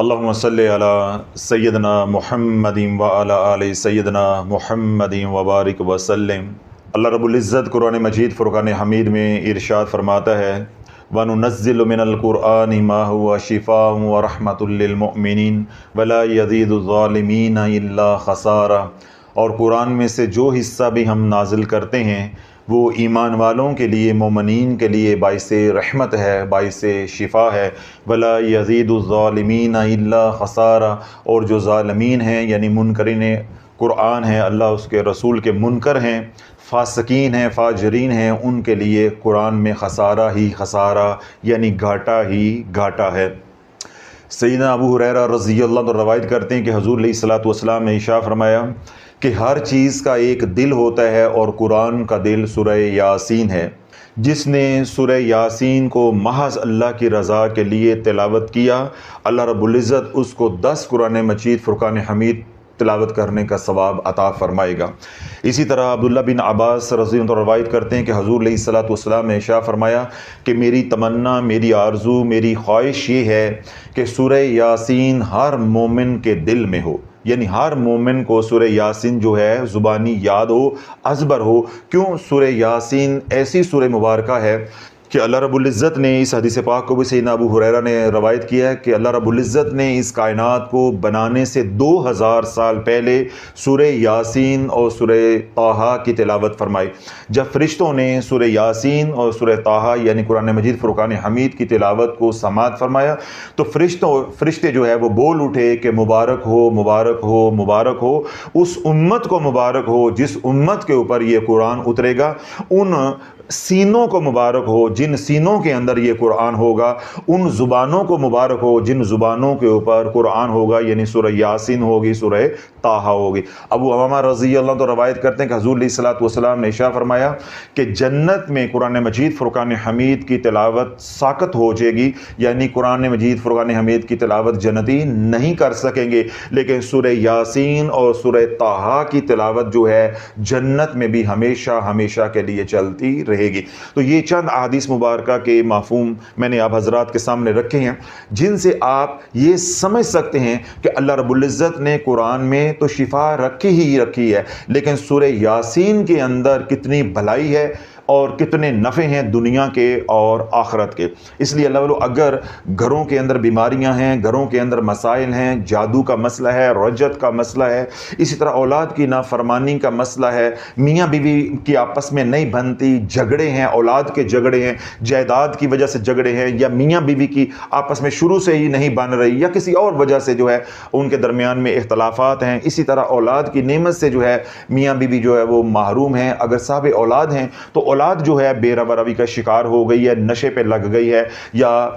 اللہم صلی علی سیدنا محمد و علی آل سیدنا محمد وبارک وسلم۔ اللہ رب العزت قرآن مجید فرقان حمید میں ارشاد فرماتا ہے وَنُنَزِّلُ مِنَ الْقُرْآنِ مَا هُوَ شِفَاءٌ وَرَحْمَةٌ لِّلْمُؤْمِنِينَ وَلَا يَزِيدُ الظَّالِمِينَ إِلَّا خَسَارًا۔ اور قرآن میں سے جو حصہ بھی ہم نازل کرتے ہیں وہ ایمان والوں کے لیے، مومنین کے لیے باعث رحمت ہے، باعث شفا ہے۔ وَلَا يَزِيدُ الظَّالِمِينَ إِلَّا خَسَارًا، اور جو ظالمین ہیں یعنی منکرین قرآن ہیں، اللہ اس کے رسول کے منکر ہیں، فاسقین ہیں، فاجرین ہیں، ان کے لیے قرآن میں خسارہ ہی خسارہ یعنی گھاٹا ہی گھاٹا ہے۔ سیدنا ابو ہریرہ رضی اللہ عنہ روایت کرتے ہیں کہ حضور علیہ الصلوۃ والسلام نے ارشاد فرمایا کہ ہر چیز کا ایک دل ہوتا ہے اور قرآن کا دل سورہ یاسین ہے۔ جس نے سورہ یاسین کو محض اللہ کی رضا کے لیے تلاوت کیا، اللہ رب العزت اس کو 10 قرآن مجید فرقان حمید تلاوت کرنے کا ثواب عطا فرمائے گا۔ اسی طرح عبداللہ بن عباس رضی اللہ عنہ روایت کرتے ہیں کہ حضور علیہ الصلوۃ والسلام نے ارشاد فرمایا کہ میری تمنا، میری آرزو، میری خواہش یہ ہے کہ سورہ یاسین ہر مومن کے دل میں ہو، یعنی ہر مومن کو سورہ یاسین جو ہے زبانی یاد ہو، ازبر ہو۔ کیوں؟ سورہ یاسین ایسی سورہ مبارکہ ہے کہ اللہ رب العزت نے اس حدیث پاک کو بھی سیدنا ابو ہریرہ نے روایت کیا ہے کہ اللہ رب العزت نے اس کائنات کو بنانے سے 2000 سال پہلے سورہ یاسین اور سورہ طٰہٰ کی تلاوت فرمائی۔ جب فرشتوں نے سورہ یاسین اور سورہ طٰہٰ یعنی قرآن مجید فرقان حمید کی تلاوت کو سماعت فرمایا تو فرشتے جو ہے وہ بول اٹھے کہ مبارک ہو، مبارک ہو، مبارک ہو، اس امت کو مبارک ہو جس امت کے اوپر یہ قرآن اترے گا، ان سینوں کو مبارک ہو جن سینوں کے اندر یہ قرآن ہوگا، ان زبانوں کو مبارک ہو جن زبانوں کے اوپر قرآن ہوگا، یعنی سورہ یاسین ہوگی، سورہ طٰہٰ ہوگی۔ ابو امامہ رضی اللہ عنہ روایت کرتے ہیں کہ حضور علیہ الصلوۃ والسلام نے ارشاد فرمایا کہ جنت میں قرآن مجید فرقان حمید کی تلاوت ساقط ہو جائے گی، یعنی قرآن مجید فرقان حمید کی تلاوت جنتی نہیں کر سکیں گے، لیکن سورہ یاسین اور سورہ طٰہٰ کی تلاوت جو ہے جنت میں بھی ہمیشہ ہمیشہ کے لیے چلتی رہے گی۔ تو یہ چند احادیث مبارکہ کے مفہوم میں نے آپ حضرات کے سامنے رکھے ہیں جن سے آپ یہ سمجھ سکتے ہیں کہ اللہ رب العزت نے قرآن میں تو شفا رکھی ہے، لیکن سورہ یاسین کے اندر کتنی بھلائی ہے اور کتنے نفع ہیں دنیا کے اور آخرت کے۔ اس لیے اللہ والو اگر گھروں کے اندر بیماریاں ہیں، گھروں کے اندر مسائل ہیں، جادو کا مسئلہ ہے، رجت کا مسئلہ ہے، اسی طرح اولاد کی نافرمانی کا مسئلہ ہے، میاں بیوی کی آپس میں نہیں بنتی، جھگڑے ہیں، اولاد کے جھگڑے ہیں، جائیداد کی وجہ سے جھگڑے ہیں، یا میاں بیوی کی آپس میں شروع سے ہی نہیں بن رہی، یا کسی اور وجہ سے جو ہے ان کے درمیان میں اختلافات ہیں، اسی طرح اولاد کی نعمت سے جو ہے میاں بیوی جو ہے وہ محروم ہیں، اگر صاحب اولاد ہیں تو اولاد جو ہے بے روی کا شکار ہو گئی ہے، نشے پہ لگ گئی ہے یا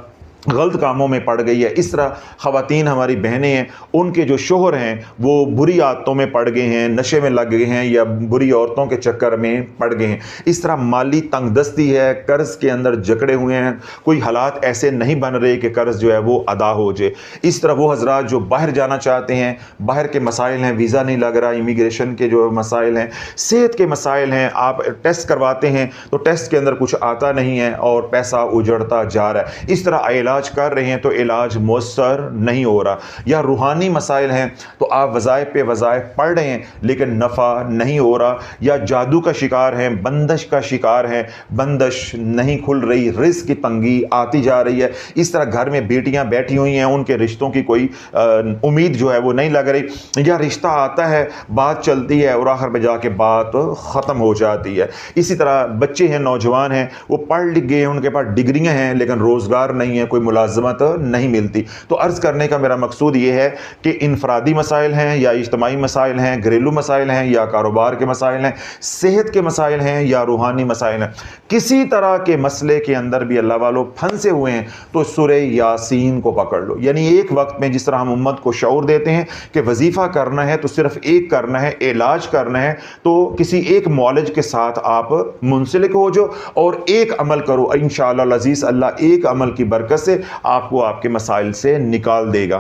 غلط کاموں میں پڑ گئی ہے۔ اس طرح خواتین ہماری بہنیں ہیں، ان کے جو شوہر ہیں وہ بری عادتوں میں پڑ گئے ہیں، نشے میں لگ گئے ہیں یا بری عورتوں کے چکر میں پڑ گئے ہیں۔ اس طرح مالی تنگ دستی ہے، قرض کے اندر جکڑے ہوئے ہیں، کوئی حالات ایسے نہیں بن رہے کہ قرض جو ہے وہ ادا ہو جائے۔ اس طرح وہ حضرات جو باہر جانا چاہتے ہیں، باہر کے مسائل ہیں، ویزا نہیں لگ رہا، امیگریشن کے جو مسائل ہیں، صحت کے مسائل ہیں، آپ ٹیسٹ کرواتے ہیں تو ٹیسٹ کے اندر کچھ آتا نہیں ہے اور پیسہ اجڑتا جا رہا ہے، اس طرح علاج کر رہے ہیں تو علاج مؤثر نہیں ہو رہا، یا روحانی مسائل ہیں تو آپ وظائف پہ وظائف پڑھ رہے ہیں لیکن نفع نہیں ہو رہا، یا جادو کا شکار ہیں، بندش کا شکار ہیں، بندش نہیں کھل رہی، رزق کی تنگی آتی جا رہی ہے۔ اس طرح گھر میں بیٹیاں بیٹھی ہوئی ہیں، ان کے رشتوں کی کوئی امید جو ہے وہ نہیں لگ رہی، یا رشتہ آتا ہے، بات چلتی ہے اور آخر میں جا کے بات ختم ہو جاتی ہے۔ اسی طرح بچے ہیں، نوجوان ہیں، وہ پڑھ لکھ گئے ہیں، ان کے پاس ڈگریاں ہیں لیکن روزگار نہیں ہے، کوئی ملازمت نہیں ملتی۔ تو عرض کرنے کا میرا مقصود یہ ہے کہ انفرادی مسائل ہیں یا اجتماعی مسائل ہیں، گھریلو مسائل ہیں یا کاروبار کے مسائل ہیں، صحت کے مسائل ہیں یا روحانی مسائل ہیں، کسی طرح کے مسئلے کے اندر بھی اللہ والوں پھنسے ہوئے ہیں تو سورہ یاسین کو پکڑ لو۔ یعنی ایک وقت میں جس طرح ہم امت کو شعور دیتے ہیں کہ وظیفہ کرنا ہے تو صرف ایک کرنا ہے، علاج کرنا ہے تو کسی ایک معالج کے ساتھ آپ منسلک ہو جو اور ایک عمل کرو، انشاءاللہ العزیز اللہ ایک عمل کی برکت سے سے آپ کو آپ کے مسائل سے نکال دے گا۔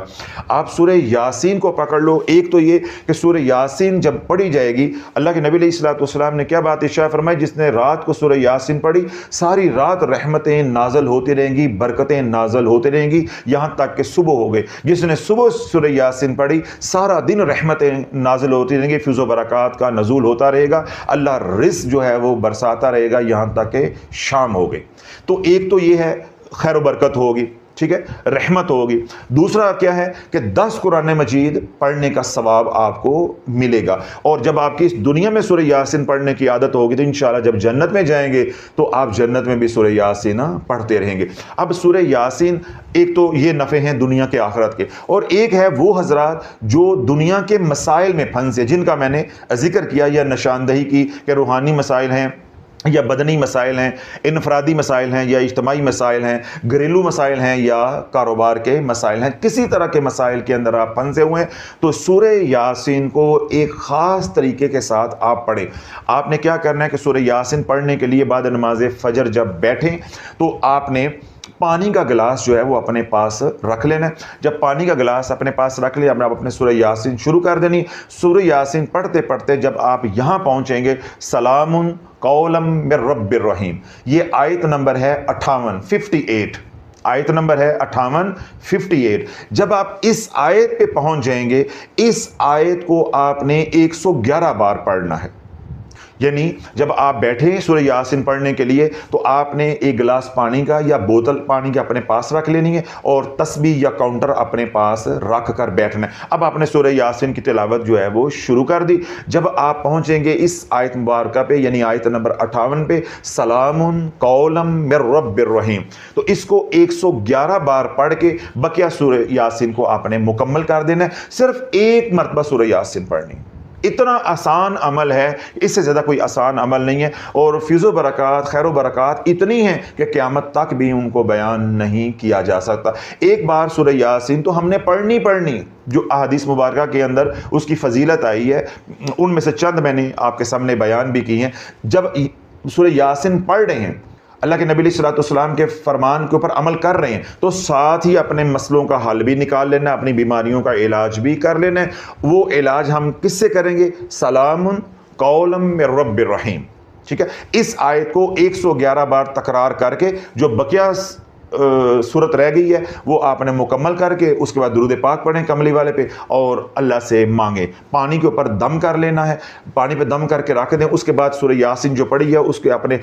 آپ سورہ یاسین کو پکڑ لو۔ ایک تو یہ کہ سورہ یاسین جب پڑھی جائے گی، اللہ کے نبی علیہ الصلوۃ والسلام نے کیا بات ارشاد فرمائی، جس نے رات کو سورہ یاسین پڑھی ساری رات رحمتیں نازل ہوتی رہیں گی، برکتیں نازل ہوتی رہیں گی یہاں تک کہ صبح ہو گئے۔ جس نے صبح سورہ یاسین پڑھی سارا دن رحمتیں نازل ہوتی رہیں گی، فیض و برکات کا نزول ہوتا رہے گا، اللہ رزق جو ہے وہ برساتا رہے گا یہاں تک کہ شام ہو گئی۔ تو ایک تو یہ ہے خیر و برکت ہوگی، ٹھیک ہے، رحمت ہوگی۔ دوسرا کیا ہے کہ 10 قرآن مجید پڑھنے کا ثواب آپ کو ملے گا، اور جب آپ کی اس دنیا میں سورہ یاسین پڑھنے کی عادت ہوگی تو انشاءاللہ جب جنت میں جائیں گے تو آپ جنت میں بھی سورہ یاسین پڑھتے رہیں گے۔ اب سورہ یاسین ایک تو یہ نفع ہیں دنیا کے آخرت کے، اور ایک ہے وہ حضرات جو دنیا کے مسائل میں پھنسے، جن کا میں نے ذکر کیا یا نشاندہی کی کہ روحانی مسائل ہیں یا بدنی مسائل ہیں، انفرادی مسائل ہیں یا اجتماعی مسائل ہیں، گھریلو مسائل ہیں یا کاروبار کے مسائل ہیں، کسی طرح کے مسائل کے اندر آپ پھنسے ہوئے ہیں تو سورہ یاسین کو ایک خاص طریقے کے ساتھ آپ پڑھیں۔ آپ نے کیا کرنا ہے کہ سورہ یاسین پڑھنے کے لیے بعد نماز فجر جب بیٹھیں تو آپ نے پانی کا گلاس جو ہے وہ اپنے پاس رکھ لینا ہے۔ جب پانی کا گلاس اپنے پاس رکھ لیا، آپ اپنے سورہ یاسین شروع کر دینی۔ سورہ یاسین پڑھتے پڑھتے جب آپ یہاں پہنچیں گے سلام قولا من رب الرحیم، یہ آیت نمبر ہے 58 آیت نمبر ہے 58۔ جب آپ اس آیت پہ پہنچ جائیں گے، اس آیت کو آپ نے 111 بار پڑھنا ہے۔ یعنی جب آپ بیٹھے ہیں سورہ یاسین پڑھنے کے لیے تو آپ نے ایک گلاس پانی کا یا بوتل پانی کا اپنے پاس رکھ لینی ہے اور تسبیح یا کاؤنٹر اپنے پاس رکھ کر بیٹھنا ہے۔ اب آپ نے سورہ یاسین کی تلاوت جو ہے وہ شروع کر دی۔ جب آپ پہنچیں گے اس آیت مبارکہ پہ یعنی آیت نمبر 58 پہ، سلام قولا من رب الرحیم، تو اس کو 111 بار پڑھ کے بقیہ سورہ یاسین کو آپ نے مکمل کر دینا ہے۔ صرف ایک مرتبہ سورہ یاسین پڑھنی، اتنا آسان عمل ہے، اس سے زیادہ کوئی آسان عمل نہیں ہے، اور فیض و برکات، خیر و برکات اتنی ہیں کہ قیامت تک بھی ان کو بیان نہیں کیا جا سکتا۔ ایک بار سورہ یاسین تو ہم نے پڑھنی جو احادیث مبارکہ کے اندر اس کی فضیلت آئی ہے، ان میں سے چند میں نے آپ کے سامنے بیان بھی کی ہیں۔ جب سورہ یاسین پڑھ رہے ہیں، اللہ کے نبی علیہ الصلوۃ والسلام کے فرمان کے اوپر عمل کر رہے ہیں، تو ساتھ ہی اپنے مسئلوں کا حل بھی نکال لینا، اپنی بیماریوں کا علاج بھی کر لینا ہے۔ وہ علاج ہم کس سے کریں گے؟ سلام قولا من رب الرحیم، ٹھیک ہے۔ اس آیت کو 111 بار تکرار کر کے جو بقیہ صورت رہ گئی ہے وہ آپ نے مکمل کر کے اس کے بعد درود پاک پڑھیں کملی والے پہ اور اللہ سے مانگیں۔ پانی کے اوپر دم کر لینا ہے، پانی پہ دم کر کے رکھ دیں۔ اس کے بعد سورہ یاسین جو پڑھی ہے اس کے اپنے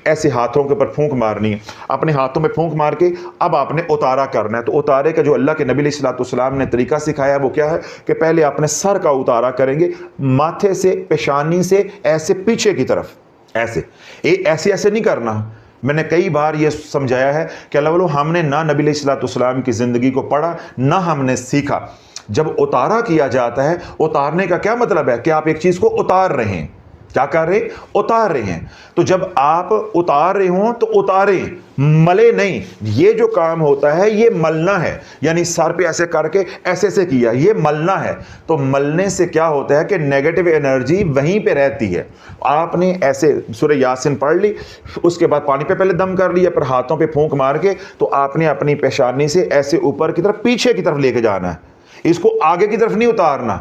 ایسے ہاتھوں کے اوپر پھونک مارنی ہے، اپنے ہاتھوں میں پھونک مار کے اب آپ نے اتارا کرنا ہے۔ تو اتارے کا جو اللہ کے نبی علیہ الصلوۃ والسلام نے طریقہ سکھایا ہے وہ کیا ہے کہ پہلے اپنے سر کا اتارا کریں گے، ماتھے سے، پیشانی سے ایسے پیچھے کی طرف، ایسے نہیں کرنا۔ میں نے کئی بار یہ سمجھایا ہے کہ اللہ والو ہم نے نہ نبی علیہ الصلوۃ والسلام کی زندگی کو پڑھا نہ ہم نے سیکھا۔ جب اتارا کیا جاتا ہے، اتارنے کا کیا مطلب ہے کہ آپ ایک چیز کو اتار رہے ہیں، کیا کر رہے؟ اتار رہے ہیں۔ تو جب آپ اتار رہے ہوں تو اتاریں، ملے نہیں۔ یہ جو کام ہوتا ہے یہ ملنا ہے، یعنی سر پہ ایسے کر کے ایسے کیا، یہ ملنا ہے۔ تو ملنے سے کیا ہوتا ہے کہ نیگیٹو انرجی وہیں پہ رہتی ہے۔ آپ نے ایسے سورہ یاسین پڑھ لی، اس کے بعد پانی پہ پہلے دم کر لیا، پھر ہاتھوں پہ پھونک مار کے تو آپ نے اپنی پیشانی سے ایسے اوپر کی طرف پیچھے کی طرف لے کے جانا ہے۔ اس کو آگے کی طرف نہیں اتارنا،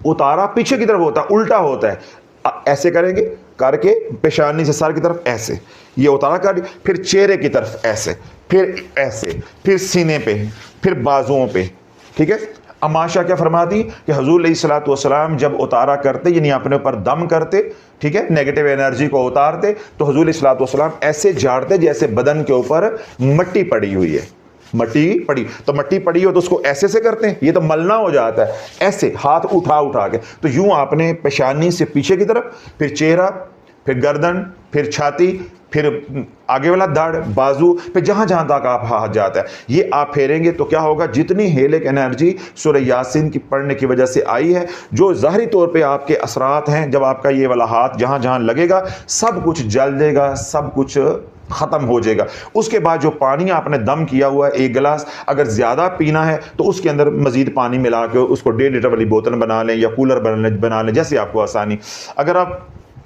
اتارا پیچھے کی طرف ہوتا ہے، الٹا ہوتا ہے۔ ایسے کریں گے، کر کے پیشانی سے سر کی طرف ایسے، یہ اتارا کر لی، پھر چہرے کی طرف ایسے، پھر ایسے، پھر سینے پہ، پھر بازوؤں پہ، ٹھیک ہے۔ عائشہ کیا فرماتی کہ حضور علیہ الصلوۃ والسلام جب اتارا کرتے یعنی اپنے اوپر دم کرتے، ٹھیک ہے، نیگیٹو انرجی کو اتارتے تو حضور علیہ الصلوۃ والسلام ایسے جھاڑتے جیسے بدن کے اوپر مٹی پڑی ہوئی ہے، مٹی پڑی، تو مٹی پڑی ہو تو اس کو ایسے سے کرتے ہیں، یہ تو ملنا ہو جاتا ہے، ایسے ہاتھ اٹھا کے۔ تو یوں آپ نے پیشانی سے پیچھے کی طرف، پھر چہرہ، پھر گردن، پھر چھاتی، پھر آگے والا داڑھ، بازو، پھر جہاں جہاں تک آپ ہاتھ جاتا ہے یہ آپ پھیریں گے تو کیا ہوگا؟ جتنی ہیلک انرجی سورہ یاسین کی پڑھنے کی وجہ سے آئی ہے، جو ظاہری طور پہ آپ کے اثرات ہیں، جب آپ کا یہ والا ہاتھ جہاں جہاں لگے گا سب کچھ جل جائے گا، سب کچھ ختم ہو جائے گا۔ اس کے بعد جو پانی آپ نے دم کیا ہوا ہے ایک گلاس، اگر زیادہ پینا ہے تو اس کے اندر مزید پانی ملا کے اس کو 1.5 لیٹر والی بوتل بنا لیں یا کولر بنا لیں، جیسے آپ کو آسانی۔ اگر آپ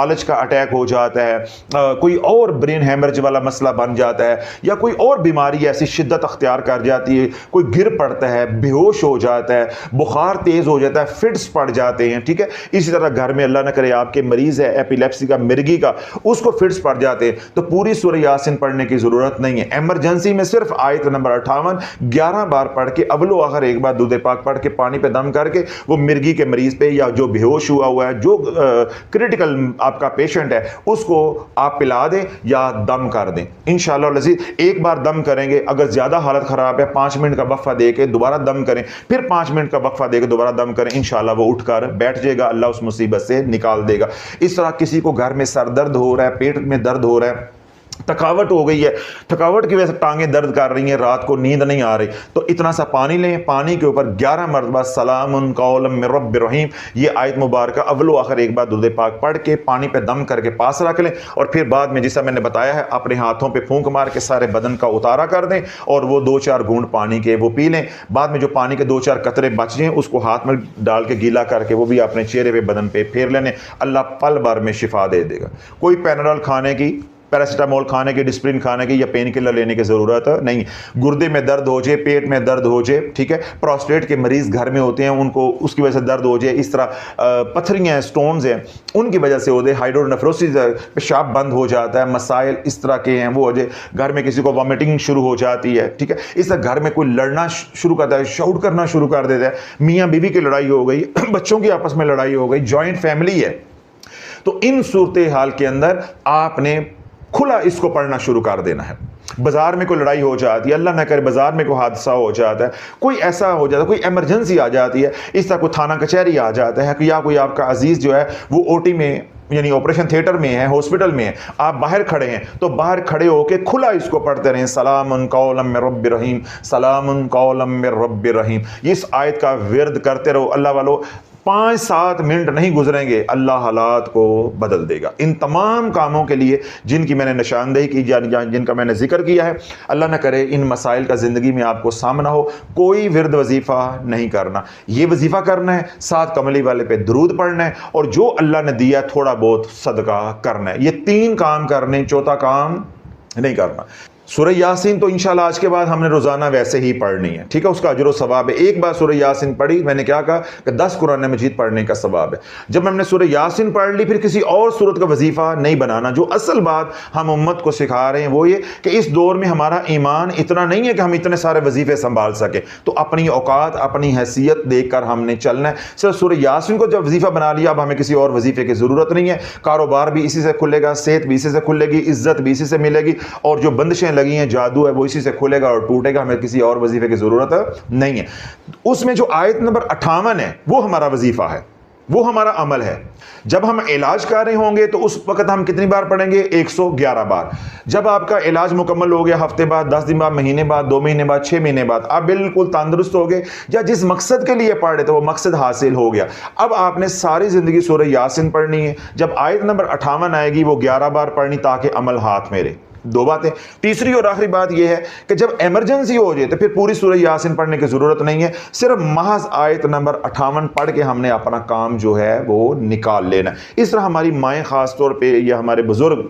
فالج کا اٹیک ہو جاتا ہے, کوئی اور برین ہیمرج والا مسئلہ بن جاتا ہے, یا کوئی اور بیماری ایسی شدت اختیار کر جاتی ہے, کوئی گر پڑتا ہے, بے ہوش ہو جاتا ہے, بخار تیز ہو جاتا ہے, فٹس پڑ جاتے ہیں, ٹھیک ہے. اسی طرح گھر میں اللہ نہ کرے آپ کے مریض ہے ایپیلیپسی کا, مرگی کا, اس کو فٹس پڑ جاتے ہیں, تو پوری سورہ یاسین پڑھنے کی ضرورت نہیں ہے. ایمرجنسی میں صرف آیت نمبر 58 11 بار پڑھ کے اول و آخر ایک بار درود پاک پڑھ کے پانی پہ دم کر کے وہ مرگی کے مریض پہ, یا جو بے ہوش ہوا ہے, جو کریٹیکل آپ کا پیشنٹ ہے, اس کو آپ پلا دیں یا دم کر دیں. انشاءاللہ العزیز ایک بار دم کریں گے, اگر زیادہ حالت خراب ہے 5 منٹ کا وقفہ دے کے دوبارہ دم کریں, پھر 5 منٹ کا وقفہ دے کے دوبارہ دم کریں, انشاءاللہ وہ اٹھ کر بیٹھ جائے گا, اللہ اس مصیبت سے نکال دے گا. اس طرح کسی کو گھر میں سر درد ہو رہا ہے, پیٹ میں درد ہو رہا ہے, تھکاوٹ ہو گئی ہے, تھکاوٹ کی وجہ سے ٹانگیں درد کر رہی ہیں, رات کو نیند نہیں آ رہی, تو اتنا سا پانی لیں, پانی کے اوپر 11 مرتبہ سلام قولا من رب رحیم یہ آیت مبارکہ اول و آخر ایک بار درود پاک پڑھ کے پانی پہ دم کر کے پاس رکھ لیں, اور پھر بعد میں جیسا میں نے بتایا ہے اپنے ہاتھوں پہ پھونک مار کے سارے بدن کا اتارا کر دیں, اور وہ 2-4 گھونٹ پانی کے وہ پی لیں. بعد میں جو پانی کے 2-4 قطرے بچ جائیں اس کو ہاتھ میں ڈال کے گیلا کر کے وہ بھی اپنے چہرے پہ بدن پہ پھیر لینے, اللہ پل بھر میں شفا دے دے گا. کوئی پینرال کھانے کی, پیراسیٹامول کھانے کی, ڈسپرین کھانے کی یا پین کلر لینے کی ضرورت نہیں. گردے میں درد ہو جائے, پیٹ میں درد ہو جائے, ٹھیک ہے, پروسٹیٹ کے مریض گھر میں ہوتے ہیں, ان کو اس کی وجہ سے درد ہو جائے, اس طرح پتھریاں ہیں, سٹونز ہیں, ان کی وجہ سے ہو جائے, ہائیڈرونیفروسس پیشاب بند ہو جاتا ہے, مسائل اس طرح کے ہیں وہ ہو جائے, گھر میں کسی کو وامٹنگ شروع ہو جاتی ہے, ٹھیک ہے, اس طرح گھر میں کوئی لڑنا شروع کرتا ہے, شاؤٹ کرنا شروع کر دیتا ہے, میاں بیوی کی لڑائی ہو گئی, بچوں کی آپس میں لڑائی ہو گئی, جوائنٹ فیملی ہے, تو ان صورتحال کے اندر آپ نے کھلا اس کو پڑھنا شروع کر دینا ہے. بازار میں کوئی لڑائی ہو جاتی ہے, اللہ نہ کرے بازار میں کوئی حادثہ ہو جاتا ہے, کوئی ایسا ہو جاتا ہے, کوئی ایمرجنسی آ جاتی ہے, اس طرح کوئی تھانہ کچہری آ جاتا ہے, یا کوئی آپ کا عزیز جو ہے وہ او ٹی میں یعنی آپریشن تھیٹر میں ہے, ہاسپٹل میں ہے, آپ باہر کھڑے ہیں, تو باہر کھڑے ہو کے کھلا اس کو پڑھتے رہیں, سلام قولا من رب رحیم, سلام قولا من رب رحیم. اس آیت کا ورد کرتے رہو. اللہ والو 5-7 منٹ نہیں گزریں گے, اللہ حالات کو بدل دے گا. ان تمام کاموں کے لیے جن کی میں نے نشاندہی کی, جن کا میں نے ذکر کیا ہے, اللہ نہ کرے ان مسائل کا زندگی میں آپ کو سامنا ہو, کوئی ورد وظیفہ نہیں کرنا. یہ وظیفہ کرنا ہے, ساتھ کملی والے پہ درود پڑھنا ہے, اور جو اللہ نے دیا تھوڑا بہت صدقہ کرنا ہے. یہ 3 کام کرنے, چوتھا کام نہیں کرنا. سورہ یاسین تو انشاءاللہ آج کے بعد ہم نے روزانہ ویسے ہی پڑھنی ہے, ٹھیک ہے, اس کا اجر و ثواب ہے. ایک بار سورہ یاسین پڑھی, میں نے کیا کہا کہ 10 قرآن مجید پڑھنے کا ثواب ہے. جب ہم نے سورہ یاسین پڑھ لی, پھر کسی اور سورت کا وظیفہ نہیں بنانا. جو اصل بات ہم امت کو سکھا رہے ہیں وہ یہ کہ اس دور میں ہمارا ایمان اتنا نہیں ہے کہ ہم اتنے سارے وظیفے سنبھال سکیں, تو اپنی اوقات, اپنی حیثیت دیکھ کر ہم نے چلنا ہے. صرف سورہ یاسین کو جب وظیفہ بنا لیا, اب ہمیں کسی اور وظیفے کی ضرورت نہیں ہے. کاروبار بھی اسی سے کھلے گا, صحت بھی اسی سے کھلے گی, عزت بھی اسی سے ملے گی, اور جو بندشیں لگی ہیں, جادو ہے, وہ اسی سے کھلے گا اور ٹوٹے گا. ہمیں کسی اور وظیفے کی ضرورت نہیں ہے. اس میں جو آیت نمبر 58 ہے وہ ہمارا وظیفہ ہے, وہ ہمارا عمل ہے. جب ہم علاج کر رہے ہوں گے تو اس وقت ہم کتنی بار پڑھیں گے؟ 111 بار. جب آپ کا علاج مکمل ہو گیا, ہفتے بعد, 10 دن بعد, مہینے بعد, 2 مہینے بعد, 6 مہینے بعد, آپ بالکل تندرست ہو گئے, یا جس مقصد کے لیے پڑھ رہے تھے وہ مقصد حاصل ہو گیا. اب آپ نے ساری زندگی سورہ یاسین پڑھنی ہے. جب آیت نمبر 58 آئے گی وہ 11 بار پڑھنی تاکہ عمل ہاتھ میں رہے. 2 باتیں. تیسری اور آخری بات یہ ہے کہ جب ایمرجنسی ہو جائے تو پھر پوری سورہ یاسین پڑھنے کی ضرورت نہیں ہے, صرف محض آیت نمبر 58 پڑھ کے ہم نے اپنا کام جو ہے وہ نکال لینا. اس طرح ہماری مائیں خاص طور پہ یا ہمارے بزرگ,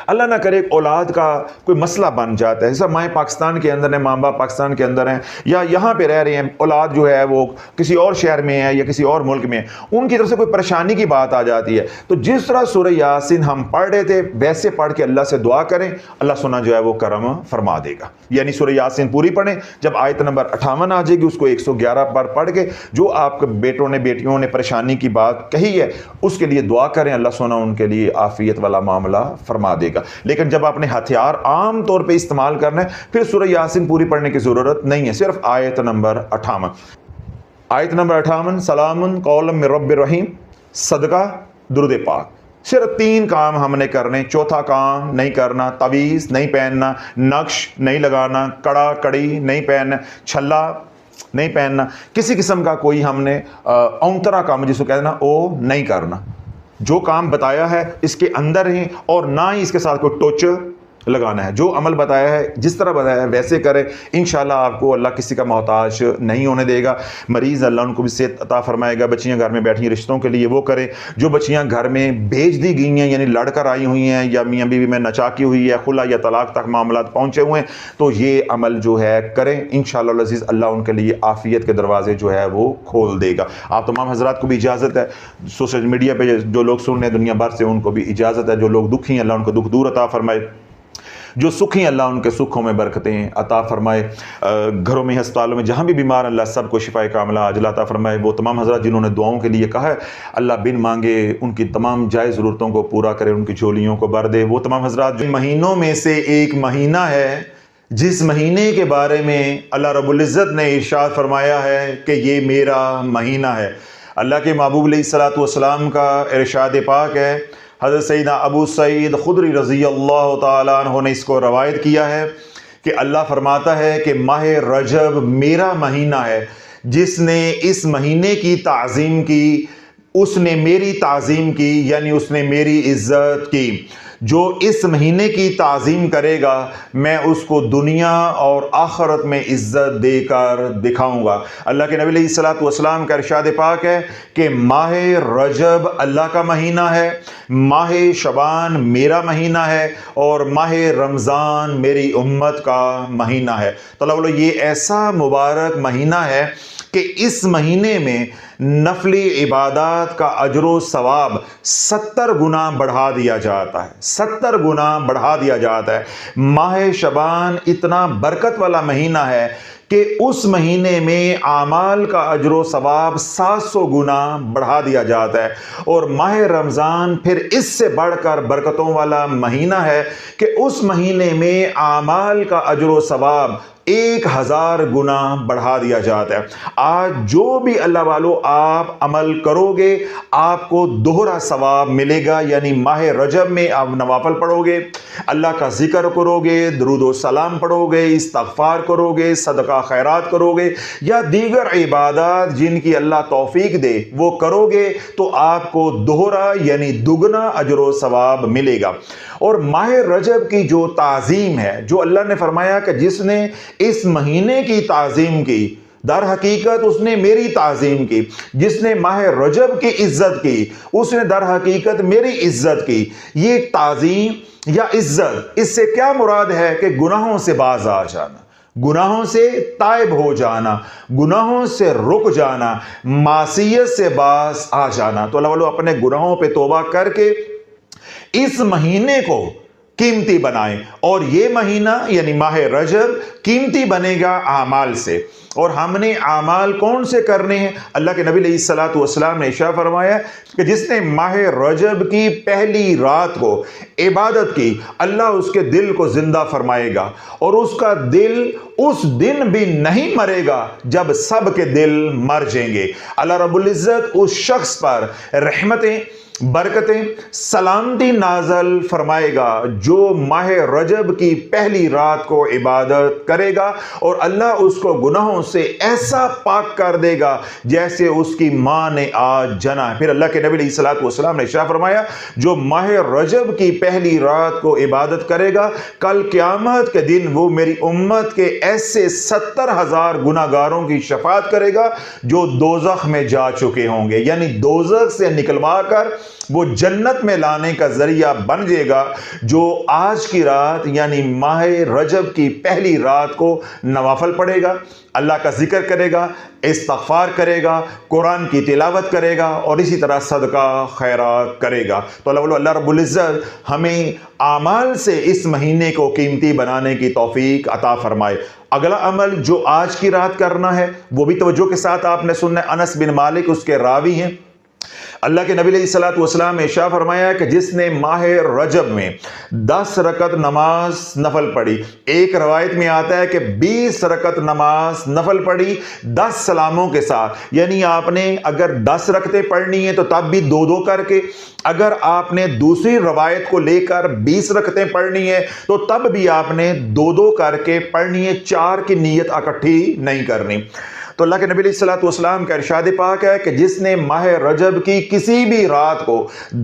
اللہ نہ کرے اولاد کا کوئی مسئلہ بن جاتا ہے, جیسا مائیں پاکستان کے اندر ہیں, ماں باپ پاکستان کے اندر ہیں, یا یہاں پہ رہ رہے ہیں, اولاد جو ہے وہ کسی اور شہر میں ہے یا کسی اور ملک میں ہے, ان کی طرف سے کوئی پریشانی کی بات آ جاتی ہے, تو جس طرح سورہ یاسین ہم پڑھ رہے تھے ویسے پڑھ کے اللہ سے دعا کریں, اللہ سنا جو ہے وہ کرم فرما دے گا. یعنی سورہ یاسین پوری پڑھیں, جب آیت نمبر 58 آ جائے گی اس کو 111 بار پڑھ کے جو آپ کے بیٹوں نے بیٹیوں نے پریشانی کی بات کہی ہے اس کے لیے دعا کریں, اللہ سنا ان کے لیے عافیت والا معاملہ فرما دے گا. لیکن جب آپ نے ہتھیار عام طور پہ استعمال کرنا ہے پھر سورہ یاسین پوری پڑھنے کی ضرورت نہیں ہے, صرف آیت نمبر 58. آیت نمبر 58 سلام قولا من رب رحیم, صدقہ, درود پاک. صرف 3 کام ہم نے کرنے, چوتھا کام نہیں کرنا. تعویذ نہیں پہننا, نقش نہیں لگانا, کڑا کڑی نہیں پہننا, چھلا نہیں پہننا, کسی قسم کا کوئی ہم نے اونترا کام جس کو کہتے ہیں نا وہ نہیں کرنا. جو کام بتایا ہے اس کے اندر ہیں, اور نہ ہی اس کے ساتھ کوئی ٹچ لگانا ہے. جو عمل بتایا ہے جس طرح بتایا ہے ویسے کریں, انشاءاللہ آپ کو اللہ کسی کا محتاج نہیں ہونے دے گا. مریض اللہ ان کو بھی صحت عطا فرمائے گا. بچیاں گھر میں بیٹھی رشتوں کے لیے وہ کریں. جو بچیاں گھر میں بھیج دی گئی ہیں یعنی لڑ کر آئی ہوئی ہیں یا میاں بیوی میں نچاکی ہوئی ہے, خلا یا طلاق تک معاملات پہنچے ہوئے ہیں, تو یہ عمل جو ہے کریں. انشاءاللہ العزیز اللہ ان کے لیے عافیت کے دروازے جو ہے وہ کھول دے گا. آپ تمام حضرات کو بھی اجازت ہے, سوشل میڈیا پہ جو لوگ سن رہے ہیں دنیا بھر سے, ان کو بھی اجازت ہے. جو لوگ دکھی ہیں اللہ ان کو دکھ دور عطا فرمائے, جو سکھی ہیں اللہ ان کے سکھوں میں برکتیں عطا فرمائے. گھروں میں, ہسپتالوں میں جہاں بھی بیمار اللہ سب کو شفائے کاملہ عاجلہ عطا فرمائے. وہ تمام حضرات جنہوں نے دعاؤں کے لیے کہا ہے اللہ بن مانگے ان کی تمام جائز ضرورتوں کو پورا کرے, ان کی جھولیوں کو بھر دے. وہ تمام حضرات جو مہینوں میں سے ایک مہینہ ہے جس مہینے کے بارے میں اللہ رب العزت نے ارشاد فرمایا ہے کہ یہ میرا مہینہ ہے. اللہ کے محبوب علیہ الصلوۃ والسلام کا ارشاد پاک ہے, حضرت سیدنا ابو سعید خدری رضی اللہ تعالیٰ عنہ نے اس کو روایت کیا ہے کہ اللہ فرماتا ہے کہ ماہ رجب میرا مہینہ ہے. جس نے اس مہینے کی تعظیم کی اس نے میری تعظیم کی, یعنی اس نے میری عزت کی. جو اس مہینے کی تعظیم کرے گا میں اس کو دنیا اور آخرت میں عزت دے کر دکھاؤں گا. اللہ کے نبی علیہ الصلوۃ والسلام کا ارشاد پاک ہے کہ ماہ رجب اللہ کا مہینہ ہے, ماہ شعبان میرا مہینہ ہے, اور ماہ رمضان میری امت کا مہینہ ہے. تو اللہ بولو یہ ایسا مبارک مہینہ ہے کہ اس مہینے میں نفلی عبادات کا اجر و ثواب 70 گنا بڑھا دیا جاتا ہے, 70 گنا بڑھا دیا جاتا ہے. ماہ شعبان اتنا برکت والا مہینہ ہے کہ اس مہینے میں اعمال کا اجر و ثواب 700 گنا بڑھا دیا جاتا ہے. اور ماہ رمضان پھر اس سے بڑھ کر برکتوں والا مہینہ ہے کہ اس مہینے میں اعمال کا اجر و ثواب 1000 گنا بڑھا دیا جاتا ہے. آج جو بھی اللہ والو آپ عمل کرو گے آپ کو دوہرا ثواب ملے گا. یعنی ماہ رجب میں آپ نوافل پڑھو گے, اللہ کا ذکر کرو گے, درود و سلام پڑھو گے, استغفار کرو گے, صدقہ خیرات کرو گے, یا دیگر عبادات جن کی اللہ توفیق دے وہ کرو گے, تو آپ کو دوہرا یعنی دگنا اجر و ثواب ملے گا. اور ماہ رجب کی جو تعظیم ہے, جو اللہ نے فرمایا کہ جس نے اس مہینے کی تعظیم کی در حقیقت اس نے میری تعظیم کی, جس نے ماہ رجب کی عزت کی اس نے در حقیقت میری عزت کی. یہ تعظیم یا عزت, اس سے کیا مراد ہے کہ گناہوں سے باز آ جانا, گناہوں سے تائب ہو جانا, گناہوں سے رک جانا, معصیت سے باز آ جانا. تو اللہ والو اپنے گناہوں پہ توبہ کر کے اس مہینے کو قیمتی بنائیں. اور یہ مہینہ یعنی ماہ رجب قیمتی بنے گا اعمال سے. اور ہم نے اعمال کون سے کرنے ہیں؟ اللہ کے نبی علیہ الصلوۃ والسلام نے ارشاد فرمایا کہ جس نے ماہ رجب کی پہلی رات کو عبادت کی اللہ اس کے دل کو زندہ فرمائے گا, اور اس کا دل اس دن بھی نہیں مرے گا جب سب کے دل مر جائیں گے. اللہ رب العزت اس شخص پر رحمتیں, برکتیں, سلامتی نازل فرمائے گا جو ماہ رجب کی پہلی رات کو عبادت کرے گا, اور اللہ اس کو گناہوں سے ایسا پاک کر دے گا جیسے اس کی ماں نے آج جنا ہے. پھر اللہ کے نبی علیہ الصلوۃ والسلام نے ارشاد فرمایا جو ماہ رجب کی پہلی رات کو عبادت کرے گا کل قیامت کے دن وہ میری امت کے ایسے 70,000 گناہگاروں کی شفاعت کرے گا جو دوزخ میں جا چکے ہوں گے. یعنی دوزخ سے نکلوا کر وہ جنت میں لانے کا ذریعہ بن جائے گا جو آج کی رات یعنی ماہ رجب کی پہلی رات کو نوافل پڑھے گا, اللہ کا ذکر کرے گا, استغفار کرے گا, قرآن کی تلاوت کرے گا, اور اسی طرح صدقہ خیرات کرے گا. تو اللہ رب العزت ہمیں اعمال سے اس مہینے کو قیمتی بنانے کی توفیق عطا فرمائے. اگلا عمل جو آج کی رات کرنا ہے وہ بھی توجہ کے ساتھ آپ نے سننا ہے. انس بن مالک اس کے راوی ہیں. اللہ کے نبی علیہ الصلوۃ والسلام نے ارشاد فرمایا کہ جس نے ماہ رجب میں 10 رکعت نماز نفل پڑھی, ایک روایت میں آتا ہے کہ 20 رکعت نماز نفل پڑھی 10 سلاموں کے ساتھ. یعنی آپ نے اگر 10 رکعتیں پڑھنی ہیں تو تب بھی 2 کر کے, اگر آپ نے دوسری روایت کو لے کر 20 رکعتیں پڑھنی ہے تو تب بھی آپ نے 2 کر کے پڑھنی ہے, 4 کی نیت اکٹھی نہیں کرنی. تو اللہ کے نبی علیہ الصلوۃ والسلام کا ارشاد پاک ہے کہ جس نے ماہ رجب کی کسی بھی رات کو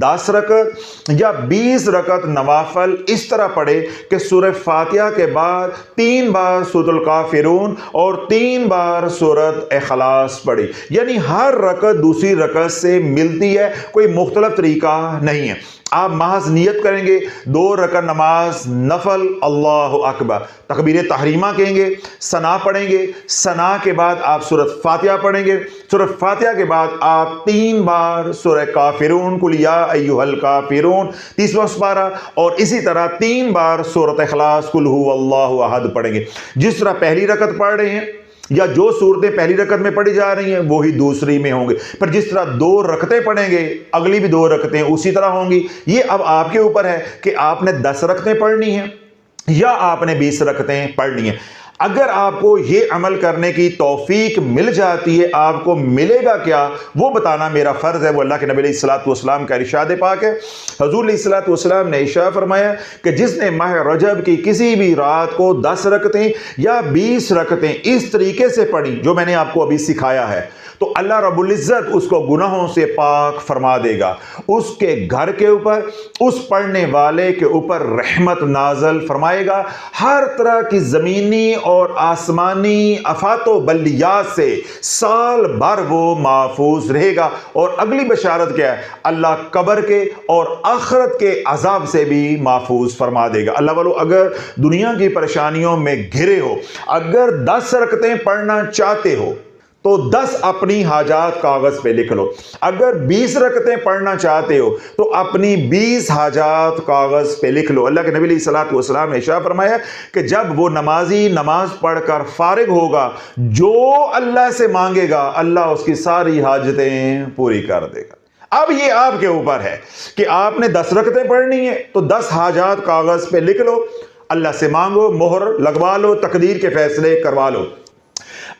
10 رکعت یا 20 رکعت نوافل اس طرح پڑھے کہ سورہ فاتحہ کے بعد 3 بار سورۃ الکافرون اور 3 بار سورۃ اخلاص پڑھی، یعنی ہر رکعت دوسری رکعت سے ملتی ہے، کوئی مختلف طریقہ نہیں ہے۔ آپ محض نیت کریں گے 2 رکعت نماز نفل، اللہ اکبر، تکبیر تحریمہ کہیں گے، ثنا پڑھیں گے، ثنا کے بعد آپ سورۃ فاتحہ پڑھیں گے، سورۃ فاتحہ کے بعد آپ 3 بار سورہ کافرون قل یا ایھا الکافرون 30واں سپارہ، اور اسی طرح 3 بار سورۃ اخلاص قل ھو اللہ احد پڑھیں گے۔ جس طرح پہلی رکعت پڑھ رہے ہیں یا جو صورتیں پہلی رکعت میں پڑھی جا رہی ہیں وہی دوسری میں ہوں گے، پر جس طرح 2 رکعتیں پڑھیں گے اگلی بھی 2 رکعتیں اسی طرح ہوں گی۔ یہ اب آپ کے اوپر ہے کہ آپ نے 10 رکعتیں پڑھنی ہیں یا آپ نے 20 رکعتیں پڑھنی ہیں۔ اگر آپ کو یہ عمل کرنے کی توفیق مل جاتی ہے، آپ کو ملے گا کیا وہ بتانا میرا فرض ہے۔ وہ اللہ کے نبی علیہ الصلوۃ والسلام کا ارشاد پاک ہے۔ حضور علیہ الصلوۃ والسلام نے ارشاد فرمایا کہ جس نے ماہ رجب کی کسی بھی رات کو 10 رکعتیں یا 20 رکعتیں اس طریقے سے پڑھی جو میں نے آپ کو ابھی سکھایا ہے، تو اللہ رب العزت اس کو گناہوں سے پاک فرما دے گا، اس کے گھر کے اوپر، اس پڑھنے والے کے اوپر رحمت نازل فرمائے گا، ہر طرح کی زمینی اور آسمانی آفات و بلیات سے سال بھر وہ محفوظ رہے گا۔ اور اگلی بشارت کیا ہے؟ اللہ قبر کے اور آخرت کے عذاب سے بھی محفوظ فرما دے گا۔ اللہ والو، اگر دنیا کی پریشانیوں میں گھرے ہو، اگر 10 رکعتیں پڑھنا چاہتے ہو تو 10 اپنی حاجات کاغذ پہ لکھ لو، اگر 20 رکعتیں پڑھنا چاہتے ہو تو اپنی 20 حاجات کاغذ پہ لکھ لو۔ اللہ کے نبی علیہ الصلوۃ والسلام نے ارشاد فرمایا کہ جب وہ نمازی نماز پڑھ کر فارغ ہوگا، جو اللہ سے مانگے گا اللہ اس کی ساری حاجتیں پوری کر دے گا۔ اب یہ آپ کے اوپر ہے کہ آپ نے 10 رکعتیں پڑھنی ہیں تو 10 حاجات کاغذ پہ لکھ لو، اللہ سے مانگو، مہر لگوا لو، تقدیر کے فیصلے کروا لو۔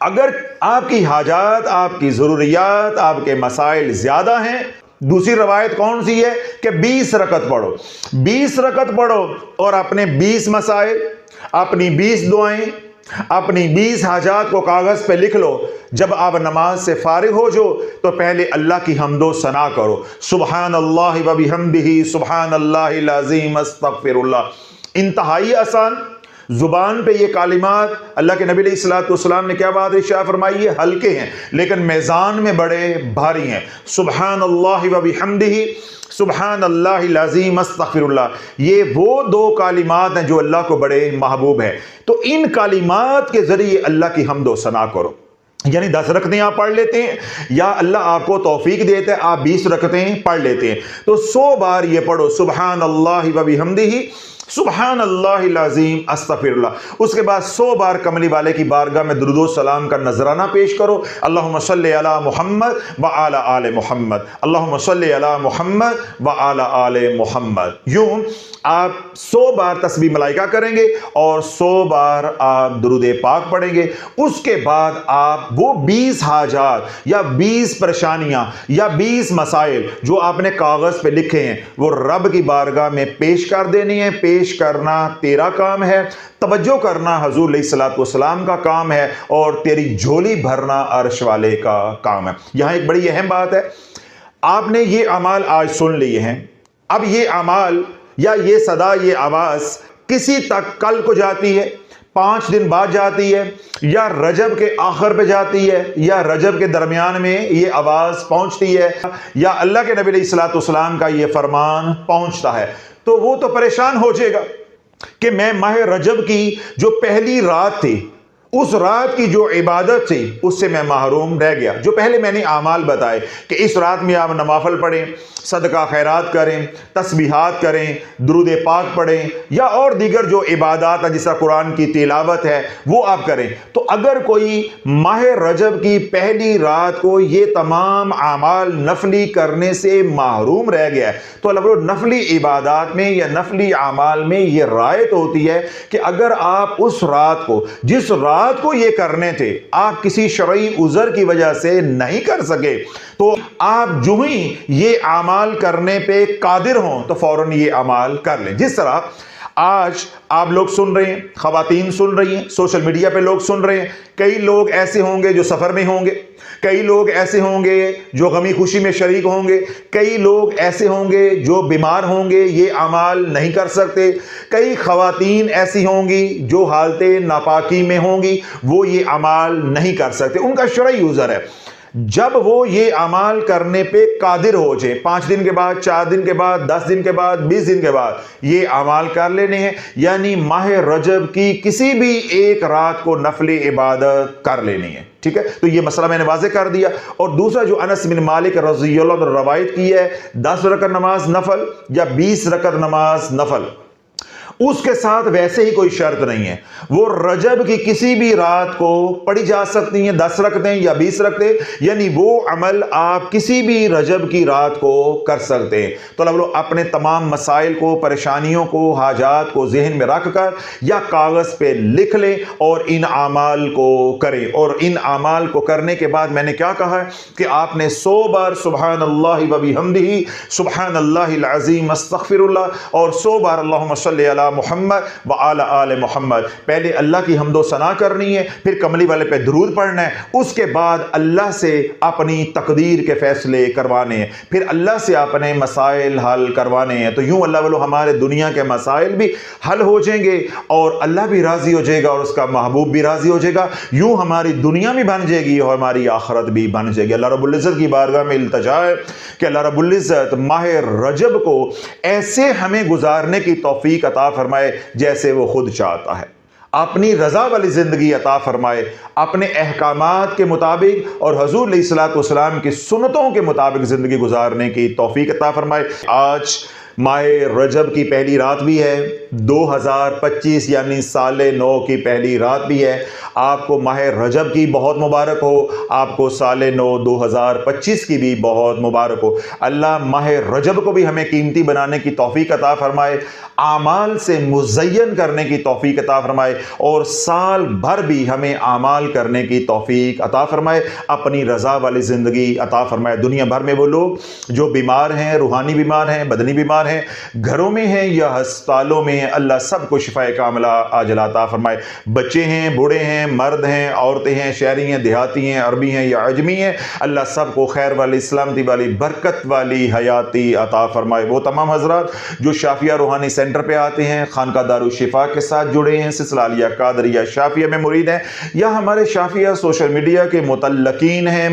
اگر آپ کی حاجات، آپ کی ضروریات، آپ کے مسائل زیادہ ہیں، دوسری روایت کون سی ہے کہ 20 رکعت پڑھو، 20 رکعت پڑھو اور اپنے 20 مسائل، اپنی 20 دعائیں، اپنی 20 حاجات کو کاغذ پہ لکھ لو۔ جب آپ نماز سے فارغ ہو جو تو پہلے اللہ کی حمد و ثنا کرو، سبحان اللہ و بحمدہ سبحان اللہ العظیم استغفر اللہ۔ انتہائی آسان، زبان پہ یہ کلمات اللہ کے نبی علیہ الصلوۃ والسلام نے کیا بات ارشاد فرمائی ہے؟ ہلکے ہیں لیکن میزان میں بڑے بھاری ہیں۔ سبحان اللہ و بحمدہ سبحان اللہ العظیم استغفر اللہ، یہ وہ 2 کلمات ہیں جو اللہ کو بڑے محبوب ہیں۔ تو ان کلمات کے ذریعے اللہ کی حمد و ثنا کرو، یعنی 10 رکعتیں آپ پڑھ لیتے ہیں یا اللہ آپ کو توفیق دیتا ہے آپ 20 رکعتیں پڑھ لیتے ہیں تو 100 بار یہ پڑھو، سبحان اللہ و بحمدہ سبحان اللہ العظیم استغفر اللہ۔ اس کے بعد 100 بار کملی والے کی بارگاہ میں درود و سلام کا نذرانہ پیش کرو، اللہم صلی علی محمد وعلی آل محمد، اللہم صلی علی محمد وعلی آل محمد۔ یوں آپ 100 بار تسبیح ملائکہ کریں گے اور 100 بار آپ درود پاک پڑھیں گے۔ اس کے بعد آپ وہ 20 حاجات یا 20 پریشانیاں یا 20 مسائل جو آپ نے کاغذ پہ لکھے ہیں وہ رب کی بارگاہ میں پیش کر دینی ہے۔ پیش کرنا تیرا کام ہے، توجہ کرنا حضور علیہ الصلوۃ والسلام کا کام ہے، اور تیری جھولی بھرنا عرش والے کا کام ہے۔ یہاں ایک بڑی اہم بات ہے، آپ نے یہ اعمال آج سن لیے ہیں، اب یہ اعمال یا یہ صدا، یہ آواز کسی تک کل کو جاتی ہے، 5 دن بعد جاتی ہے، یا رجب کے آخر پہ جاتی ہے، یا رجب کے درمیان میں یہ آواز پہنچتی ہے، یا اللہ کے نبی علیہ الصلوۃ والسلام کا یہ فرمان پہنچتا ہے، تو وہ تو پریشان ہو جائے گا کہ میں ماہ رجب کی جو پہلی رات تھی، اس رات کی جو عبادت تھی اس سے میں محروم رہ گیا۔ جو پہلے میں نے اعمال بتائے کہ اس رات میں آپ نوافل پڑھیں، صدقہ خیرات کریں، تسبیحات کریں، درود پاک پڑھیں، یا اور دیگر جو عبادات ہیں جس طرح قرآن کی تلاوت ہے وہ آپ کریں، تو اگر کوئی ماہ رجب کی پہلی رات کو یہ تمام اعمال نفلی کرنے سے محروم رہ گیا ہے تو اللہ نفلی عبادات میں یا نفلی اعمال میں یہ رعایت ہوتی ہے کہ اگر آپ اس رات کو، جس رات کو یہ کرنے تھے، آپ کسی شرعی عذر کی وجہ سے نہیں کر سکے، تو آپ جو ہی یہ اعمال کرنے پہ قادر ہوں تو فوراً یہ اعمال کر لیں۔ جس طرح آج آپ لوگ سن رہے ہیں، خواتین سن رہی ہیں، سوشل میڈیا پہ لوگ سن رہے ہیں، کئی لوگ ایسے ہوں گے جو سفر میں ہوں گے، کئی لوگ ایسے ہوں گے جو غمی خوشی میں شریک ہوں گے، کئی لوگ ایسے ہوں گے جو بیمار ہوں گے، یہ اعمال نہیں کر سکتے، کئی خواتین ایسی ہوں گی جو حالت ناپاکی میں ہوں گی، وہ یہ اعمال نہیں کر سکتے، ان کا شرعی عذر ہے۔ جب وہ یہ اعمال کرنے پہ قادر ہو جائے، 5 دن کے بعد، 4 دن کے بعد، 10 دن کے بعد، 20 دن کے بعد یہ اعمال کر لینے ہیں، یعنی ماہ رجب کی کسی بھی ایک رات کو نفل عبادت کر لینی ہے، ٹھیک ہے؟ تو یہ مسئلہ میں نے واضح کر دیا۔ اور دوسرا جو انس بن مالک رضی اللہ عنہ نے روایت کی ہے، 10 رکعت نماز نفل یا 20 رکعت نماز نفل، اس کے ساتھ ویسے ہی کوئی شرط نہیں ہے، وہ رجب کی کسی بھی رات کو پڑھی جا سکتی ہیں، 10 رکعتیں یا 20 رکعتیں، یعنی وہ عمل آپ کسی بھی رجب کی رات کو کر سکتے ہیں۔ تو لوگ اپنے تمام مسائل کو، پریشانیوں کو، حاجات کو ذہن میں رکھ کر یا کاغذ پہ لکھ لیں اور ان اعمال کو کریں۔ اور ان اعمال کو کرنے کے بعد میں نے کیا کہا ہے کہ آپ نے 100 بار سبحان اللہ و بحمدہ، سبحان اللہ العظیم، استغفر اللہ، اور 100 بار اللہم صلی علی محمد وعلی آل محمد۔ پہلے اللہ کی حمد و ثنا کرنی ہے، پھر کملی والے پہ درود پڑھنا ہے، اس کے بعد اللہ سے اپنی تقدیر کے فیصلے کروانے ہیں، پھر اللہ سے اپنے مسائل حل کروانے ہیں۔ تو یوں اللہ والو ہمارے دنیا کے مسائل بھی حل ہو جائیں گے اور اللہ بھی راضی ہو جائے گا اور اس کا محبوب بھی راضی ہو جائے گا، یوں ہماری دنیا بھی بن جائے گی اور ہماری آخرت بھی بن جائے گی۔ اللہ رب العزت کی بارگاہ میں التجا ہے کہ اللہ رب العزت ماہ رجب کو ایسے ہمیں گزارنے کی توفیق عطا فرمائے جیسے وہ خود چاہتا ہے، اپنی رضا والی زندگی عطا فرمائے، اپنے احکامات کے مطابق اور حضور علیہ الصلوۃ والسلام کی سنتوں کے مطابق زندگی گزارنے کی توفیق عطا فرمائے۔ آج ماہ رجب کی پہلی رات بھی ہے، 2025 یعنی سال نو کی پہلی رات بھی ہے۔ آپ کو ماہ رجب کی بہت مبارک ہو، آپ کو سال نو 2025 کی بھی بہت مبارک ہو۔ اللہ ماہ رجب کو بھی ہمیں قیمتی بنانے کی توفیق عطا فرمائے، اعمال سے مزین کرنے کی توفیق عطا فرمائے، اور سال بھر بھی ہمیں اعمال کرنے کی توفیق عطا فرمائے، اپنی رضا والی زندگی عطا فرمائے۔ دنیا بھر میں وہ لوگ جو بیمار ہیں، روحانی بیمار ہیں، بدنی بیمار ہیں، گھروں میں ہیں یا ہسپتالوں میں ہیں، اللہ سب کو شفاء کاملہ عاجلہ عطا فرمائے۔ بچے ہیں، بوڑھے ہیں، مرد ہیں، عورتیں ہیں، شہری ہیں، دیہاتی ہیں، عربی ہیں یا عجمی ہیں، اللہ سب کو خیر والی، سلامتی والی، برکت والی حیاتی عطا فرمائے۔ وہ تمام حضرات جو شافیہ روحانی سینٹر پہ آتے ہیں، خانقاہ دارالشفا کے ساتھ جڑے ہیں، سلسلہ عالیہ قادریہ شافیہ میں مرید ہیں، یا ہمارے شافیہ سوشل میڈیا کے متعلقین ہیں،